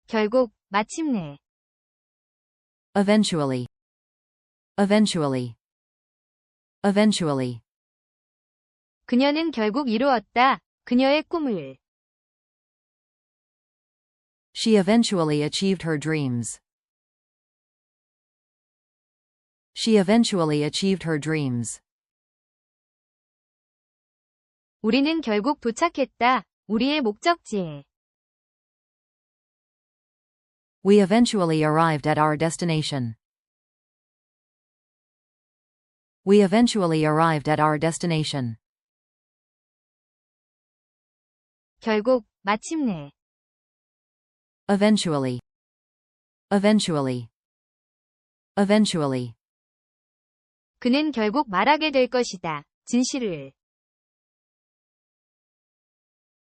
결국, 마침내. Eventually. Eventually. Eventually. 그녀는 결국 이루었다. 그녀의 꿈을. She eventually achieved her dreams. She eventually achieved her dreams. 우리는 결국 도착했다. 우리의 목적지에. We eventually arrived at our destination. We eventually arrived at our destination. 결국, 마침내. Eventually. Eventually. Eventually. 그는 결국 말하게 될 것이다. 진실을.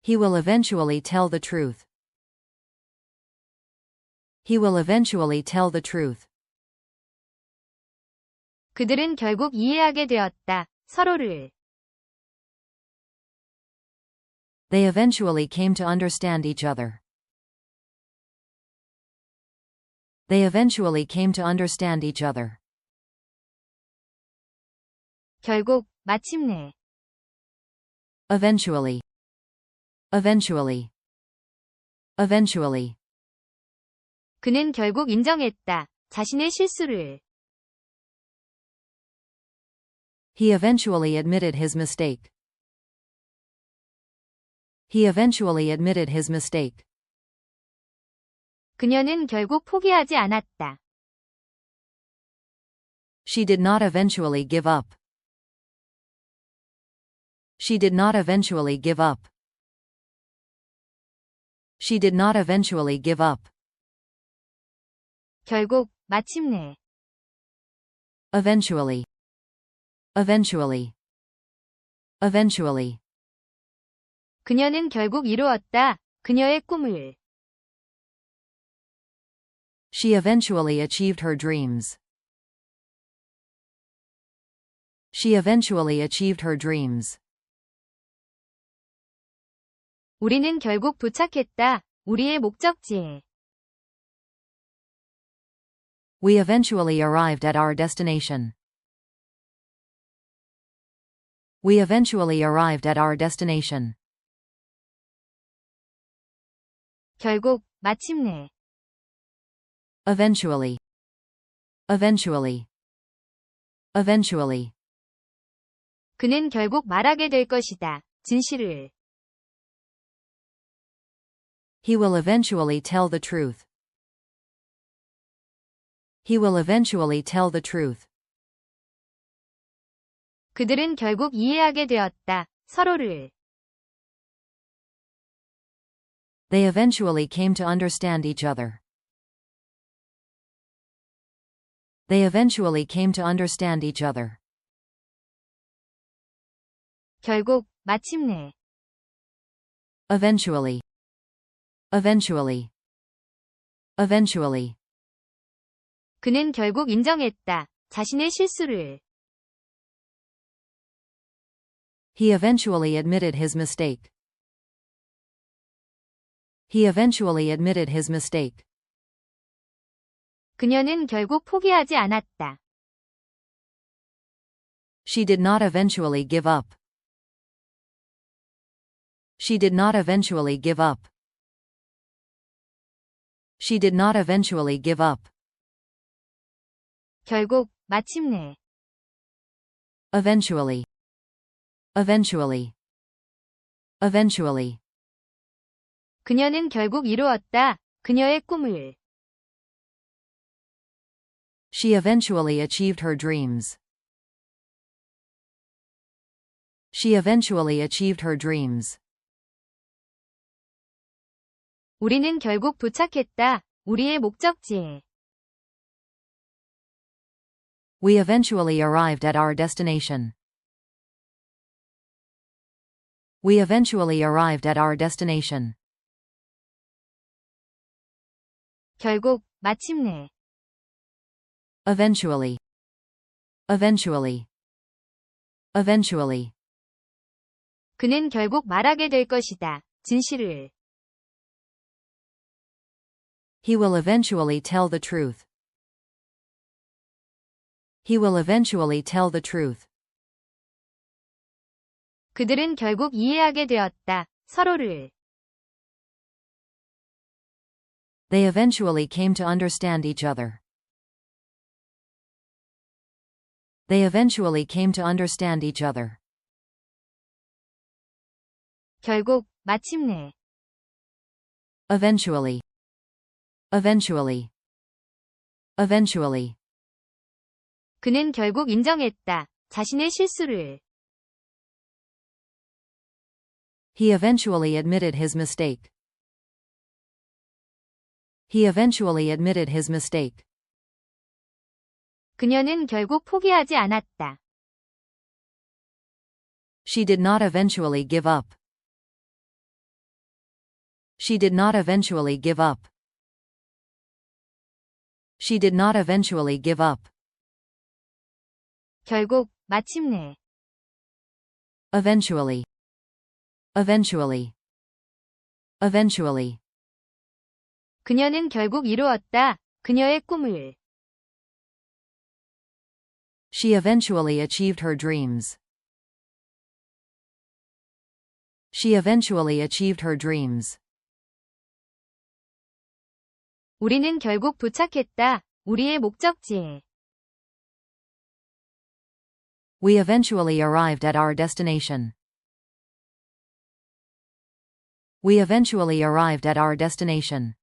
He will eventually tell the truth. He will eventually tell the truth. 그들은 결국 이해하게 되었다. 서로를. They eventually came to understand each other. They eventually came to understand each other. 결국, 마침내. Eventually. Eventually. Eventually. 그는 결국 인정했다. 자신의 실수를. He eventually admitted his mistake. He eventually admitted his mistake. 그녀는 결국 포기하지 않았다. She did not eventually give up. She did not eventually give up. She did not eventually give up. 결국, 마침내. Eventually. Eventually. Eventually. 그녀는 결국 이루었다. 그녀의 꿈을. She eventually achieved her dreams. She eventually achieved her dreams. 우리는 결국 도착했다. 우리의 목적지에. We eventually arrived at our destination. We eventually arrived at our destination. 결국, 마침내. Eventually. Eventually. Eventually. 그는 결국 말하게 될 것이다. 진실을. He will eventually tell the truth. He will eventually tell the truth. 그들은 결국 이해하게 되었다. 서로를. They eventually came to understand each other. They eventually came to understand each other. 결국, 마침내. Eventually. Eventually. Eventually. 그는 결국 인정했다. 자신의 실수를. He eventually admitted his mistake. He eventually admitted his mistake. 그녀는 결국 포기하지 않았다. She did not eventually give up. She did not eventually give up. She did not eventually give up. 결국, 마침내. Eventually. Eventually. Eventually. 그녀는 결국 이루었다. 그녀의 꿈을. She eventually achieved her dreams. She eventually achieved her dreams. 우리는 결국 도착했다. 우리의 목적지에. We eventually arrived at our destination. We eventually arrived at our destination. 결국, 마침내. Eventually. Eventually. Eventually. 그는 결국 말하게 될 것이다. 진실을. He will eventually tell the truth. He will eventually tell the truth. 그들은 결국 이해하게 되었다. 서로를. They eventually came to understand each other. They eventually came to understand each other. 결국, 마침내. Eventually. Eventually. Eventually. 그는 결국 인정했다. 자신의 실수를. He eventually admitted his mistake. He eventually admitted his mistake. 그녀는 결국 포기하지 않았다. She did not eventually give up. She did not eventually give up. She did not eventually give up. 결국, 마침내. Eventually. Eventually. Eventually. 그녀는 결국 이루었다. 그녀의 꿈을. She eventually achieved her dreams. She eventually achieved her dreams. 우리는 결국 도착했다. 우리의 목적지에. We eventually arrived at our destination. We eventually arrived at our destination.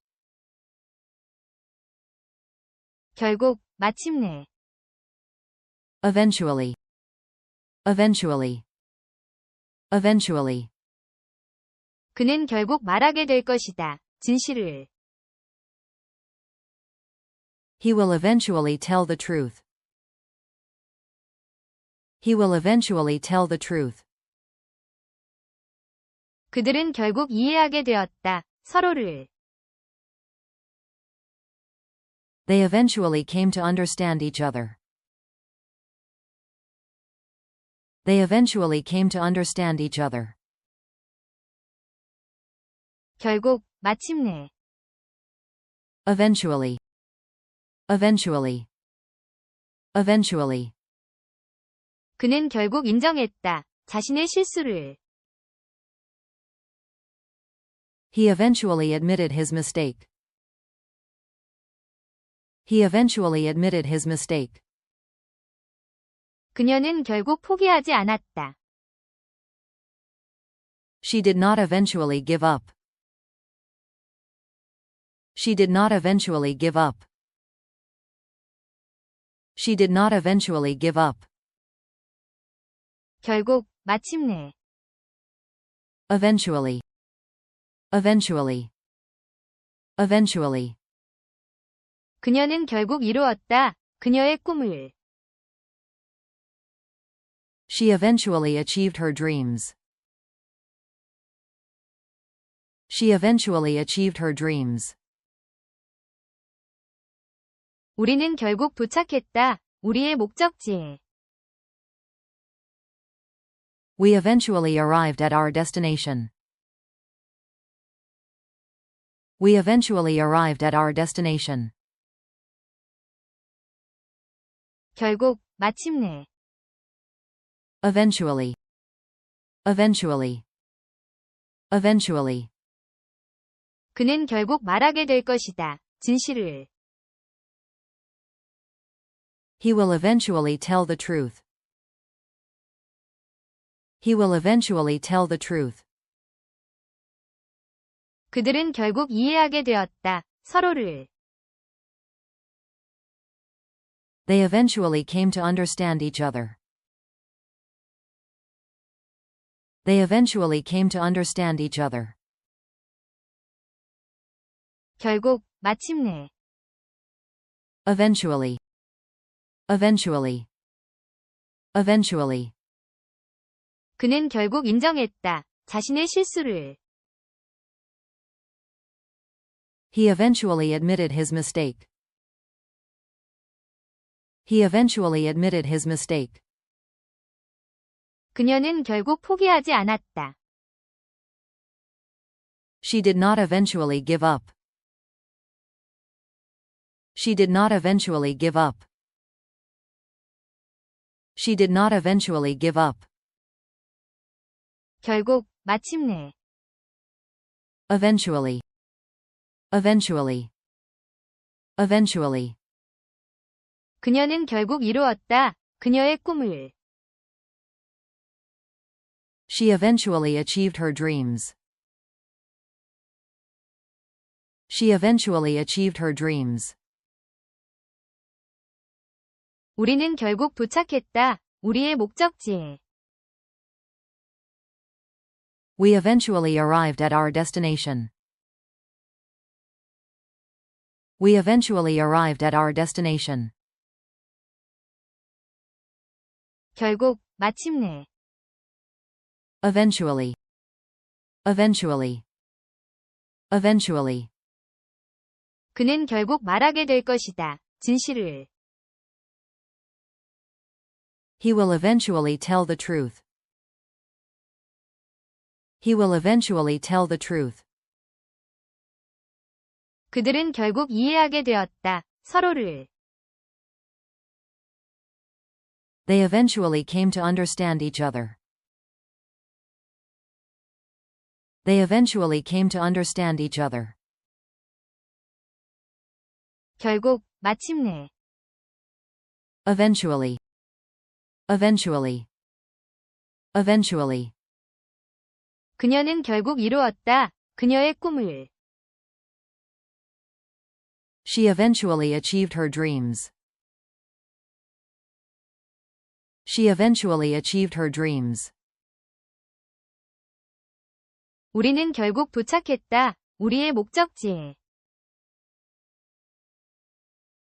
결국, 마침내. Eventually. Eventually. Eventually. 그는 결국 말하게 될 것이다. 진실을. He will eventually tell the truth. He will eventually tell the truth. 그들은 결국 이해하게 되었다. 서로를. They eventually came to understand each other. They eventually came to understand each other. 결국, 마침내. Eventually. Eventually. Eventually. 그는 결국 인정했다. 자신의 실수를. He eventually admitted his mistake. He eventually admitted his mistake. 그녀는 결국 포기하지 않았다. She did not eventually give up. She did not eventually give up. She did not eventually give up. 결국, 마침내. Eventually. Eventually. Eventually. 그녀는 결국 이루었다. 그녀의 꿈을. She eventually achieved her dreams. She eventually achieved her dreams. 우리는 결국 도착했다. 우리의 목적지에. We eventually arrived at our destination. We eventually arrived at our destination. 결국, 마침내. Eventually. Eventually. Eventually. 그는 결국 말하게 될 것이다. 진실을. He will eventually tell the truth. He will eventually tell the truth. 그들은 결국 이해하게 되었다. 서로를. They eventually came to understand each other. They eventually came to understand each other. 결국, 마침내. Eventually. Eventually. Eventually. 그는 결국 인정했다. 자신의 실수를. He eventually admitted his mistake. He eventually admitted his mistake. 그녀는 결국 포기하지 않았다. She did not eventually give up. She did not eventually give up. She did not eventually give up. 결국, 마침내. Eventually. Eventually. Eventually. 그녀는 결국 이루었다. 그녀의 꿈을. She eventually achieved her dreams. She eventually achieved her dreams. 우리는 결국 도착했다. 우리의 목적지에. We eventually arrived at our destination. We eventually arrived at our destination. 결국, 마침내. Eventually. Eventually. Eventually. 그는 결국 말하게 될 것이다. 진실을. He will eventually tell the truth. He will eventually tell the truth. 그들은 결국 이해하게 되었다. 서로를. They eventually came to understand each other. They eventually came to understand each other. 결국, 마침내. Eventually. Eventually. Eventually. 그녀는 결국 이루었다. 그녀의 꿈을. She eventually achieved her dreams. She eventually achieved her dreams. 우리는 결국 도착했다. 우리의 목적지에.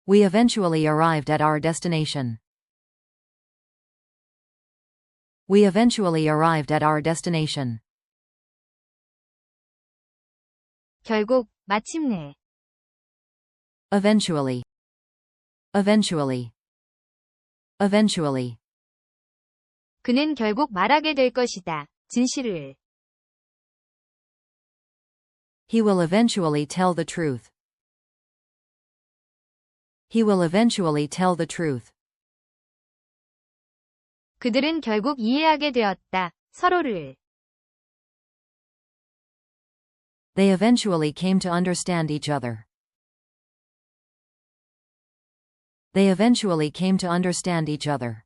We eventually arrived at our destination. We eventually arrived at our destination. 결국, 마침내. Eventually. Eventually. Eventually. 그는 결국 말하게 될 것이다. 진실을. He will eventually tell the truth. He will eventually tell the truth. 그들은 결국 이해하게 되었다. 서로를. They eventually came to understand each other. They eventually came to understand each other.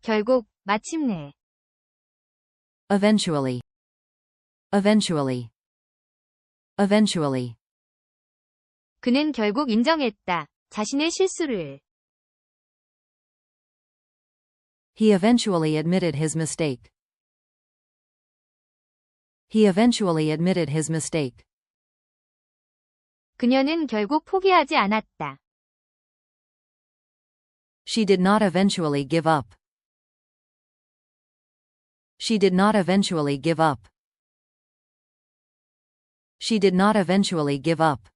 결국, 마침내. Eventually. Eventually. Eventually. 그는 결국 인정했다. 자신의 실수를. He eventually admitted his mistake. He eventually admitted his mistake. 그녀는 결국 포기하지 않았다. She did not eventually give up. She did not eventually give up. She did not eventually give up.